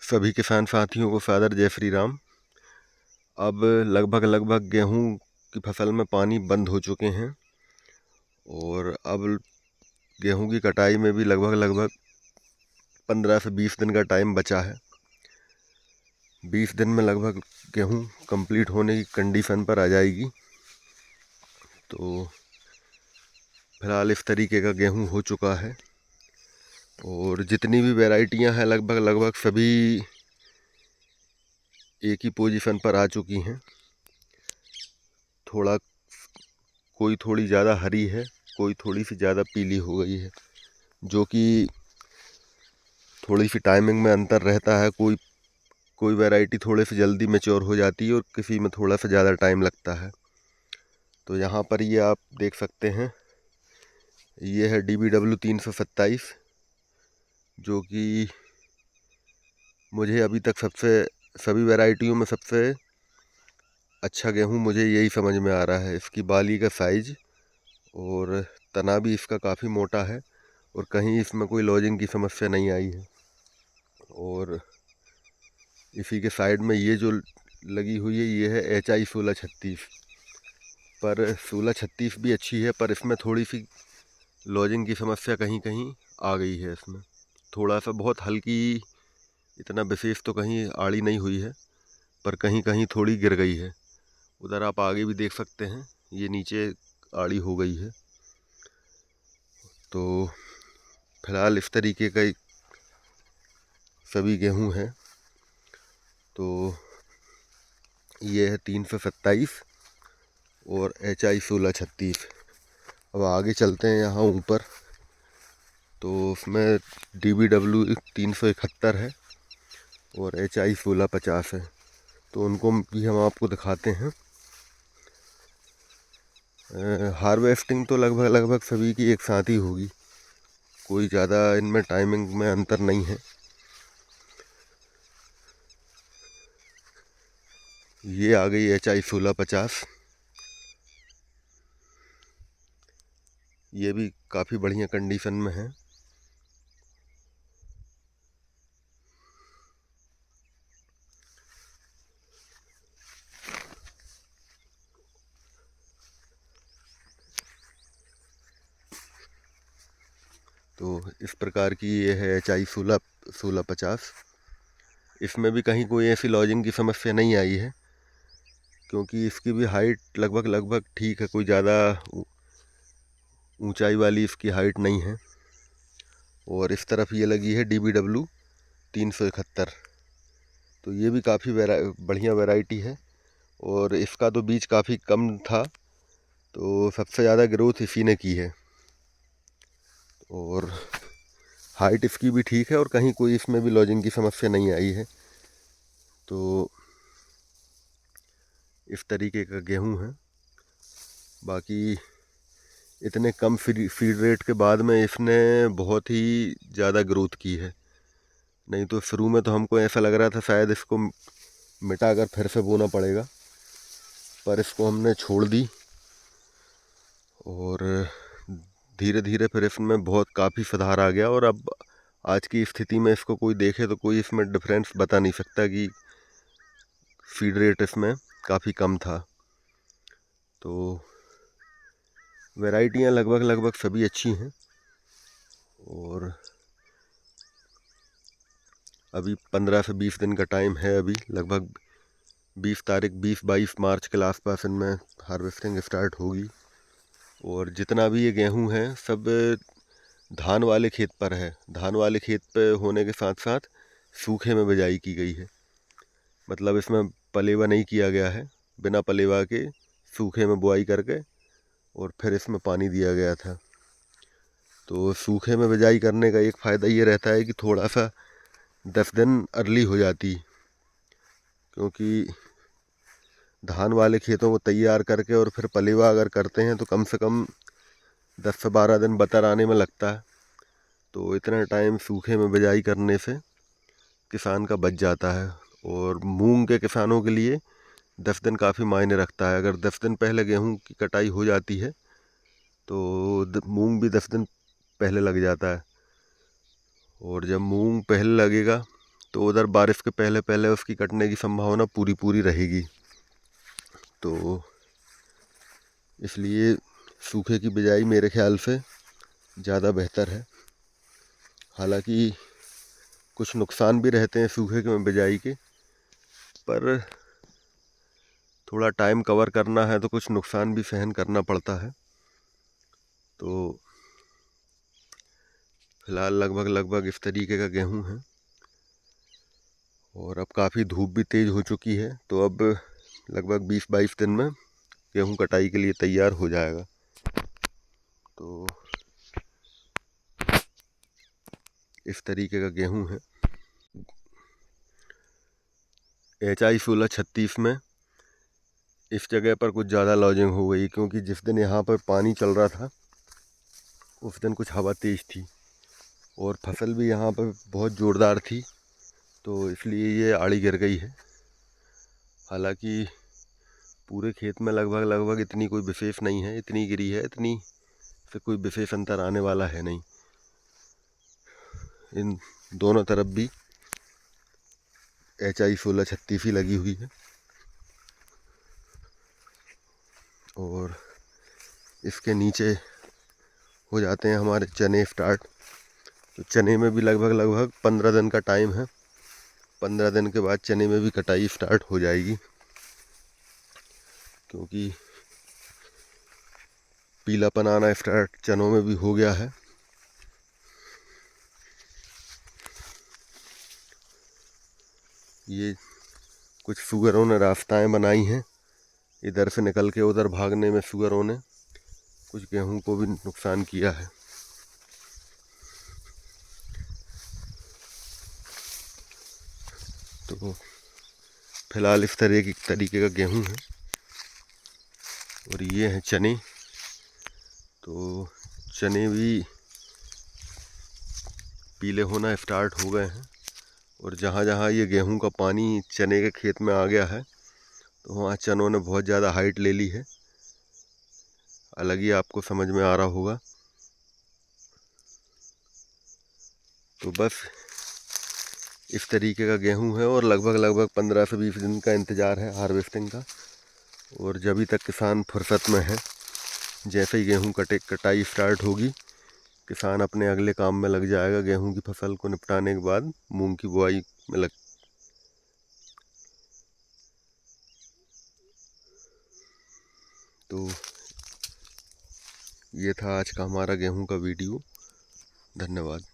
सभी किसान साथियों को सादर जय श्री राम। अब लगभग गेहूं की फसल में पानी बंद हो चुके हैं और अब गेहूं की कटाई में भी लगभग 15 से 20 दिन का टाइम बचा है। 20 दिन में लगभग गेहूं कंप्लीट होने की कंडीशन पर आ जाएगी। तो फिलहाल इस तरीके का गेहूं हो चुका है और जितनी भी वैरायटियां हैं लगभग सभी एक ही पोजीशन पर आ चुकी हैं। कोई थोड़ी ज़्यादा हरी है, कोई थोड़ी सी ज़्यादा पीली हो गई है, जो कि थोड़ी सी टाइमिंग में अंतर रहता है। कोई वैरायटी थोड़े से जल्दी मैच्योर हो जाती है और किसी में थोड़ा सा ज़्यादा टाइम लगता है। तो यहाँ पर ये आप देख सकते हैं, ये है DBW 327, जो कि मुझे अभी तक सभी वैरायटियों में सबसे अच्छा गेहूँ मुझे यही समझ में आ रहा है। इसकी बाली का साइज और तना भी इसका काफ़ी मोटा है और कहीं इसमें कोई लॉजिंग की समस्या नहीं आई है। और इसी के साइड में ये जो लगी हुई है, ये है HI 1636। पर 1636 भी अच्छी है, पर इसमें थोड़ी सी लॉजिंग की समस्या कहीं कहीं आ गई है। इसमें थोड़ा सा बहुत हल्की, इतना विशेष तो कहीं आड़ी नहीं हुई है, पर कहीं कहीं थोड़ी गिर गई है। उधर आप आगे भी देख सकते हैं, ये नीचे आड़ी हो गई है। तो फिलहाल इस तरीके का सभी गेहूं हैं। तो ये है 327 और HI 1636। अब आगे चलते हैं यहाँ ऊपर, तो उसमें DBW 371 है और HI 1650 है। तो उनको भी हम आपको दिखाते हैं। हार्वेस्टिंग तो लगभग सभी की एक साथ ही होगी, कोई ज़्यादा इनमें टाइमिंग में अंतर नहीं है। ये आ गई HI 1650, ये भी काफ़ी बढ़िया कंडीशन में है। तो इस प्रकार की ये है HI 1650। इसमें भी कहीं कोई ऐसी लॉजिंग की समस्या नहीं आई है, क्योंकि इसकी भी हाइट लगभग ठीक है, कोई ज़्यादा ऊंचाई वाली इसकी हाइट नहीं है। और इस तरफ ये लगी है DBW 371। तो ये भी काफ़ी बढ़िया वैरायटी है और इसका तो बीज काफ़ी कम था, तो सबसे ज़्यादा ग्रोथ इसी ने की है। और हाइट इसकी भी ठीक है और कहीं कोई इसमें भी लॉजिंग की समस्या नहीं आई है। तो इस तरीके का गेहूं है। बाकी इतने कम फीड रेट के बाद में इसने बहुत ही ज़्यादा ग्रोथ की है। नहीं तो शुरू में तो हमको ऐसा लग रहा था शायद इसको मिटा कर फिर से बोना पड़ेगा, पर इसको हमने छोड़ दी और धीरे धीरे फिर इसमें बहुत काफ़ी सुधार आ गया। और अब आज की स्थिति में इसको कोई देखे तो कोई इसमें डिफरेंस बता नहीं सकता कि फीड रेट इसमें काफ़ी कम था। तो वैरायटियाँ लगभग सभी अच्छी हैं। और अभी 15 से 20 दिन का टाइम है। अभी लगभग 20 मार्च के आसपास इनमें हार्वेस्टिंग स्टार्ट होगी। और जितना भी ये गेहूं है सब धान वाले खेत पर है। धान वाले खेत पे होने के साथ साथ सूखे में बिजाई की गई है, मतलब इसमें पलेवा नहीं किया गया है। बिना पलेवा के सूखे में बुआई करके और फिर इसमें पानी दिया गया था। तो सूखे में बिजाई करने का एक फ़ायदा ये रहता है कि थोड़ा सा 10 दिन अर्ली हो जाती, क्योंकि धान वाले खेतों को तैयार करके और फिर पलेवा अगर करते हैं तो कम से कम 10 से 12 दिन बतर आने में लगता है। तो इतना टाइम सूखे में बिजाई करने से किसान का बच जाता है। और मूंग के किसानों के लिए 10 दिन काफ़ी मायने रखता है। अगर 10 दिन पहले गेहूं की कटाई हो जाती है तो मूंग भी 10 दिन पहले लग जाता है। और जब मूंग पहले लगेगा तो उधर बारिश के पहले पहले उसकी कटने की संभावना पूरी पूरी रहेगी। तो इसलिए सूखे की बिजाई मेरे ख्याल से ज़्यादा बेहतर है। हालांकि कुछ नुकसान भी रहते हैं सूखे के बिजाई के, पर थोड़ा टाइम कवर करना है तो कुछ नुकसान भी सहन करना पड़ता है। तो फिलहाल लगभग इस तरीके का गेहूं है। और अब काफ़ी धूप भी तेज़ हो चुकी है, तो अब लगभग 20-22 दिन में गेहूं कटाई के लिए तैयार हो जाएगा। तो इस तरीके का गेहूं है। HI 1636 में इस जगह पर कुछ ज़्यादा लॉजिंग हो गई, क्योंकि जिस दिन यहाँ पर पानी चल रहा था उस दिन कुछ हवा तेज़ थी और फसल भी यहाँ पर बहुत ज़ोरदार थी, तो इसलिए ये आड़ी गिर गई है। हालांकि पूरे खेत में लगभग इतनी कोई विशेष नहीं है, इतनी गिरी है, इतनी से कोई विशेष अंतर आने वाला है नहीं। इन दोनों तरफ भी HI 1636 ही लगी हुई है। और इसके नीचे हो जाते हैं हमारे चने स्टार्ट। तो चने में भी लगभग 15 दिन का टाइम है। 15 दिन के बाद चने में भी कटाई स्टार्ट हो जाएगी, क्योंकि पीलापन आना स्टार्ट चनों में भी हो गया है। ये कुछ सुअरों ने रास्ताएं बनाई हैं, इधर से निकल के उधर भागने में सुअरों ने कुछ गेहूं को भी नुकसान किया है। तो फिलहाल इस तरीके का गेहूं है। और ये हैं चने। तो चने भी पीले होना स्टार्ट हो गए हैं, और जहाँ जहाँ ये गेहूं का पानी चने के खेत में आ गया है तो वहाँ चनों ने बहुत ज़्यादा हाइट ले ली है। अलग ही आपको समझ में आ रहा होगा। तो बस इस तरीके का गेहूं है, और लगभग 15 से 20 दिन का इंतज़ार है हार्वेस्टिंग का। और जब तक किसान फुर्सत में है, जैसे ही गेहूं कटाई स्टार्ट होगी, किसान अपने अगले काम में लग जाएगा। गेहूं की फसल को निपटाने के बाद मूंग की बुआई में लग। तो ये था आज का हमारा गेहूं का वीडियो। धन्यवाद।